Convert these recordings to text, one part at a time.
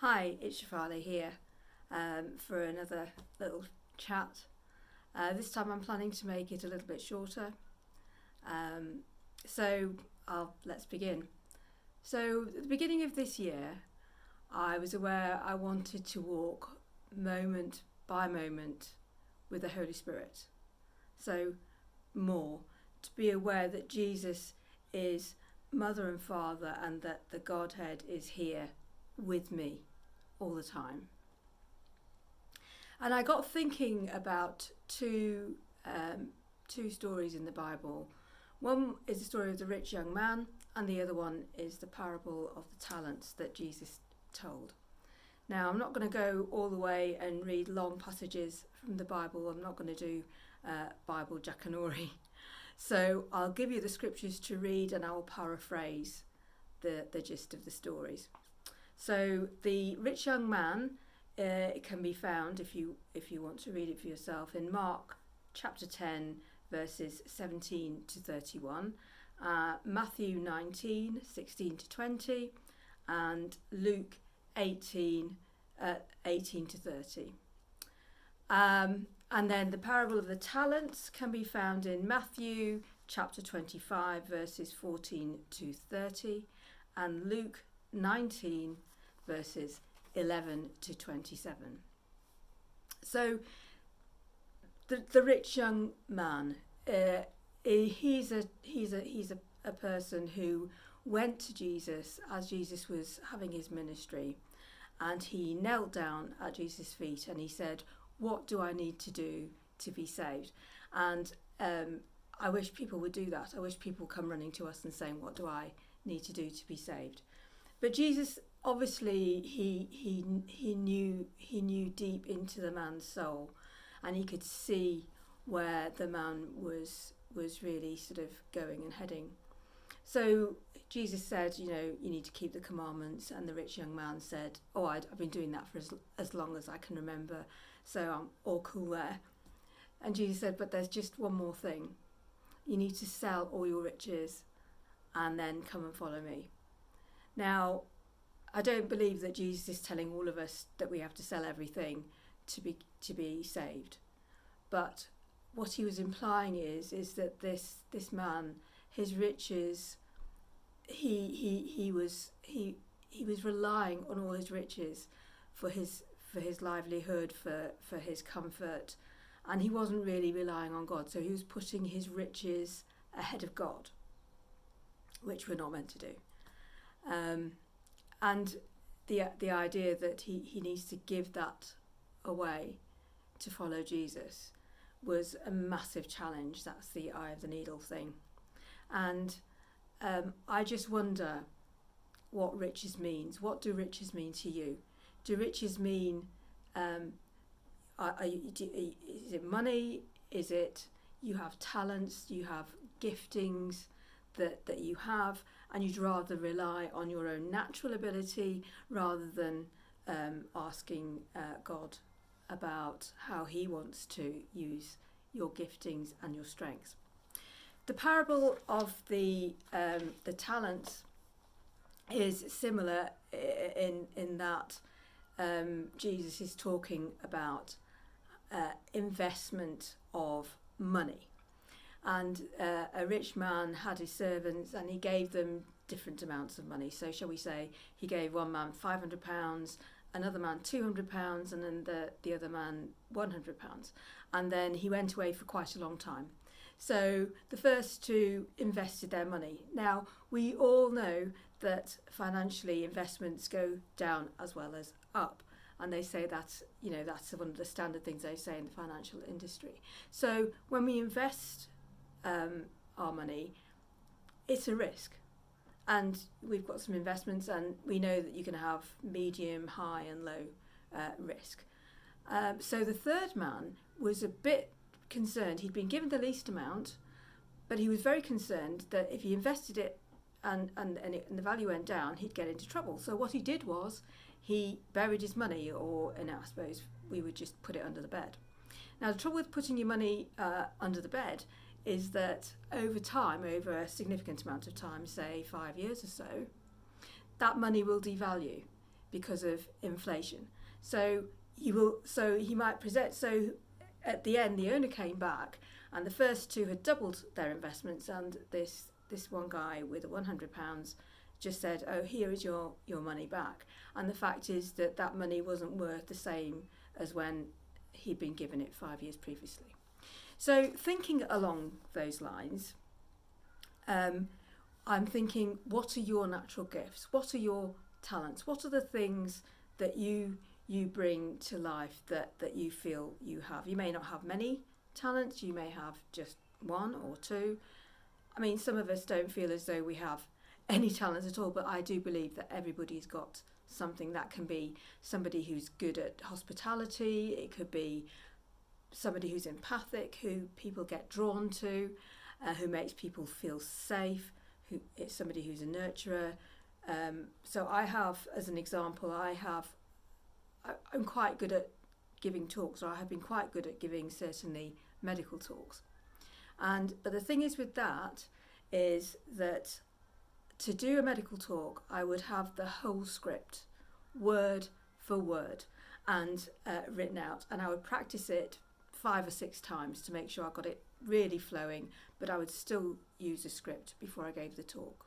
Hi, it's Shafali here for another little chat. This time I'm planning to make it a little bit shorter. Um, let's begin. So at the beginning of this year, I was aware I wanted to walk moment by moment with the Holy Spirit. So more, to be aware that Jesus is Mother and Father and that the Godhead is here with me all the time. And I got thinking about two stories in the Bible. One is the story of the rich young man, and the other one is the parable of the talents that Jesus told. Now, I'm not going to go all the way and read long passages from the Bible. I'm not going to do Bible Jackanory. So I'll give you the scriptures to read and I'll paraphrase the gist of the stories. So the rich young man, it can be found if you want to read it for yourself in Mark chapter 10 verses 17 to 31, Matthew 19 16 to 20, and Luke 18 18 to 30. And then the parable of the talents can be found in Matthew chapter 25 verses 14 to 30, and Luke 19 verses 11 to 27. So the rich young man, he's a person who went to Jesus as Jesus was having his ministry, and he knelt down at Jesus' feet and he said, "What do I need to do to be saved?" And I wish people would do that. I wish people come running to us and saying, "What do I need to do to be saved?" But Jesus, obviously, he knew deep into the man's soul, and he could see where the man was really sort of going and heading. So Jesus said, you need to keep the commandments, and the rich young man said, "Oh, I've been doing that for as long as I can remember, so I'm all cool there." And Jesus said, "But there's just one more thing. You need to sell all your riches and then come and follow me." Now, I don't believe that Jesus is telling all of us that we have to sell everything to be saved. But what he was implying is that this man, his riches, he was relying on all his riches for his livelihood, for his comfort, and he wasn't really relying on God. So he was putting his riches ahead of God, which we're not meant to do. And the idea that he needs to give that away to follow Jesus was a massive challenge. That's the eye of the needle thing. And I just wonder what riches means. What do riches mean to you? Do riches mean, is it money? Is it you have talents, you have giftings that you have, and you'd rather rely on your own natural ability rather than asking God about how he wants to use your giftings and your strengths? The parable of the talents is similar in that Jesus is talking about investment of money. And a rich man had his servants and he gave them different amounts of money. So shall we say he gave one man £500, another man £200, and then the other man £100. And then he went away for quite a long time. So the first two invested their money. Now, we all know that financially investments go down as well as up. And they say that's one of the standard things they say in the financial industry. So when we invest our money, it's a risk. And we've got some investments, and we know that you can have medium, high and low risk. So the third man was a bit concerned. He'd been given the least amount, but he was very concerned that if he invested it and the value went down, he'd get into trouble. So what he did was he buried his money, or I suppose we would just put it under the bed. Now, the trouble with putting your money under the bed is that over time, over a significant amount of time, say 5 years or so, that money will devalue because of inflation. So he might present, so at the end the owner came back and the first two had doubled their investments, and this one guy with £100 just said, oh, here is your money back. And the fact is that money wasn't worth the same as when he'd been given it 5 years previously. So thinking along those lines, I'm thinking, what are your natural gifts? What are your talents? What are the things that you bring to life that you feel you have? You may not have many talents, you may have just one or two. I mean, some of us don't feel as though we have any talents at all, but I do believe that everybody's got something. That can be somebody who's good at hospitality, it could be somebody who's empathic, who people get drawn to, who makes people feel safe, who it's somebody who's a nurturer. So I have, as an example, I'm quite good at giving talks, or I have been quite good at giving certainly medical talks. But the thing is with that is that to do a medical talk, I would have the whole script, word for word, and written out, and I would practice it 5 or 6 times to make sure I got it really flowing, but I would still use a script before I gave the talk.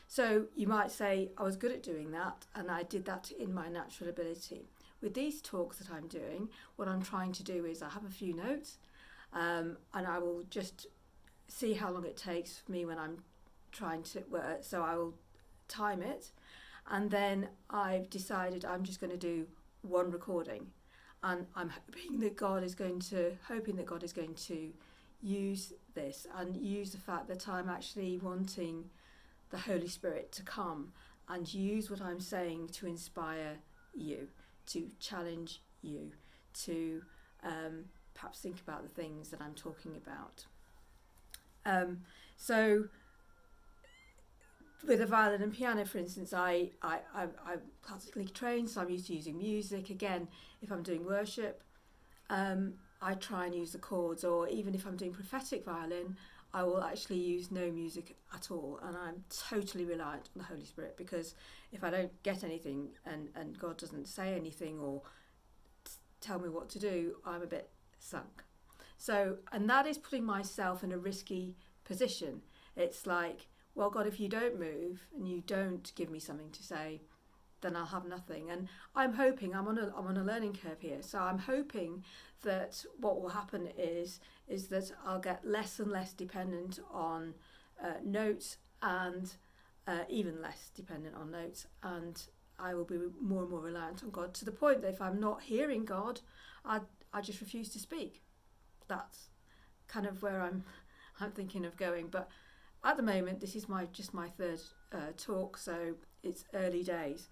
So you might say I was good at doing that, and I did that in my natural ability. With these talks that I'm doing, what I'm trying to do is I have a few notes, and I will just see how long it takes for me when I'm trying to, so I will time it, and then I've decided I'm just going to do one recording, and I'm hoping that God is going to use this and use the fact that I'm actually wanting the Holy Spirit to come and use what I'm saying to inspire you, to challenge you, to perhaps think about the things that I'm talking about. So with a violin and piano, for instance, I'm classically trained, so I'm used to using music. Again, if I'm doing worship, I try and use the chords, or even if I'm doing prophetic violin, I will actually use no music at all, and I'm totally reliant on the Holy Spirit, because if I don't get anything and God doesn't say anything or tell me what to do, I'm a bit sunk. So, and that is putting myself in a risky position. It's like, well, God, if you don't move and you don't give me something to say, then I'll have nothing. And I'm hoping, I'm on a learning curve here, so I'm hoping that what will happen is that I'll get less and less dependent on notes, and even less dependent on notes, and I will be more and more reliant on God, to the point that if I'm not hearing God, I just refuse to speak. That's kind of where I'm thinking of going. But at the moment, this is just my third talk, so it's early days,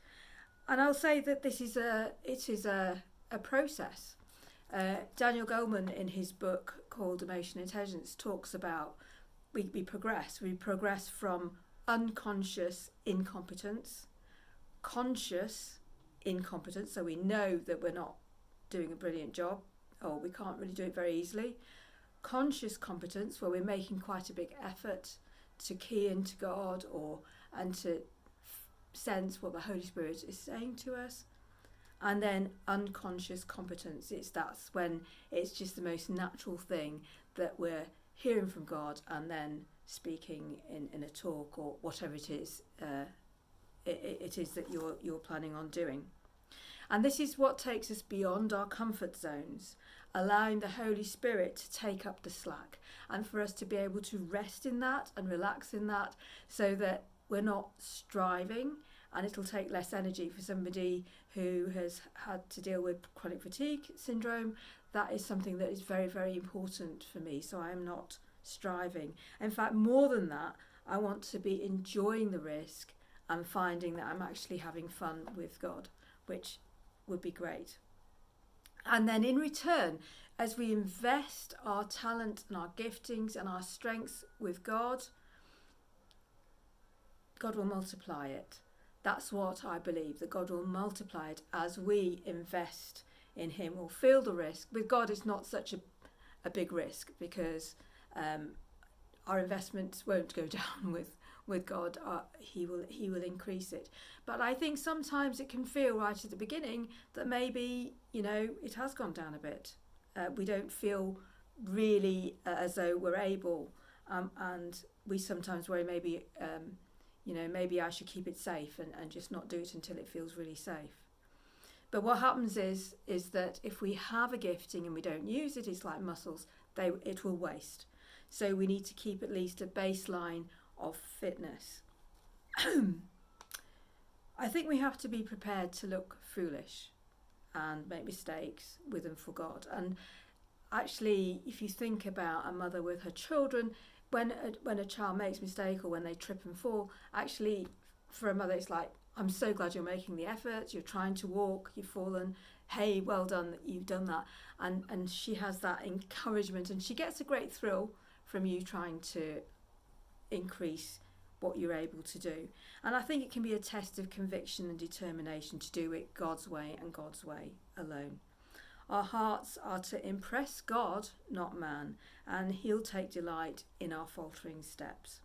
and I'll say that it is a process. Daniel Goleman, in his book called Emotional Intelligence, talks about we progress from unconscious incompetence, conscious incompetence, so we know that we're not doing a brilliant job, or we can't really do it very easily. Conscious competence, where we're making quite a big effort to key into God and to sense what the Holy Spirit is saying to us. And then unconscious competence, that's when it's just the most natural thing that we're hearing from God and then speaking in a talk or whatever it is that you're planning on doing. And this is what takes us beyond our comfort zones, allowing the Holy Spirit to take up the slack, and for us to be able to rest in that and relax in that, so that we're not striving, and it'll take less energy. For somebody who has had to deal with chronic fatigue syndrome, that is something that is very, very important for me, so I am not striving. In fact, more than that, I want to be enjoying the risk and finding that I'm actually having fun with God, which would be great. And then in return, as we invest our talent and our giftings and our strengths with God, God will multiply it. That's what I believe, that God will multiply it as we invest in him. We'll feel the risk. With God, it's not such a big risk, because our investments won't go down with God, he will increase it. But I think sometimes it can feel right at the beginning that maybe, it has gone down a bit. We don't feel really as though we're able, and we sometimes worry maybe maybe I should keep it safe and just not do it until it feels really safe. But what happens is that if we have a gifting and we don't use it, it's like muscles, it will waste. So we need to keep at least a baseline of fitness. I think we have to be prepared to look foolish and make mistakes with and for God. And actually, if you think about a mother with her children, when a child makes a mistake or when they trip and fall, actually for a mother it's like, I'm so glad you're making the effort, you're trying to walk, you've fallen, hey, well done that you've done that. And she has that encouragement, and she gets a great thrill from you trying to increase what you're able to do. And I think it can be a test of conviction and determination to do it God's way and God's way alone. Our hearts are to impress God, not man, and he'll take delight in our faltering steps.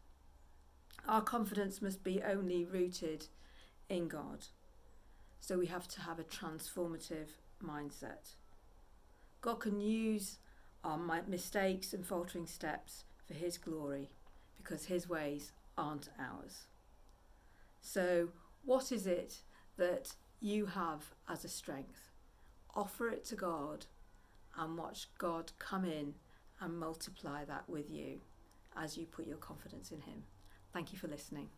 Our confidence must be only rooted in God. So we have to have a transformative mindset. God can use our mistakes and faltering steps for his glory, because his ways aren't ours. So what is it that you have as a strength? Offer it to God and watch God come in and multiply that with you as you put your confidence in him. Thank you for listening.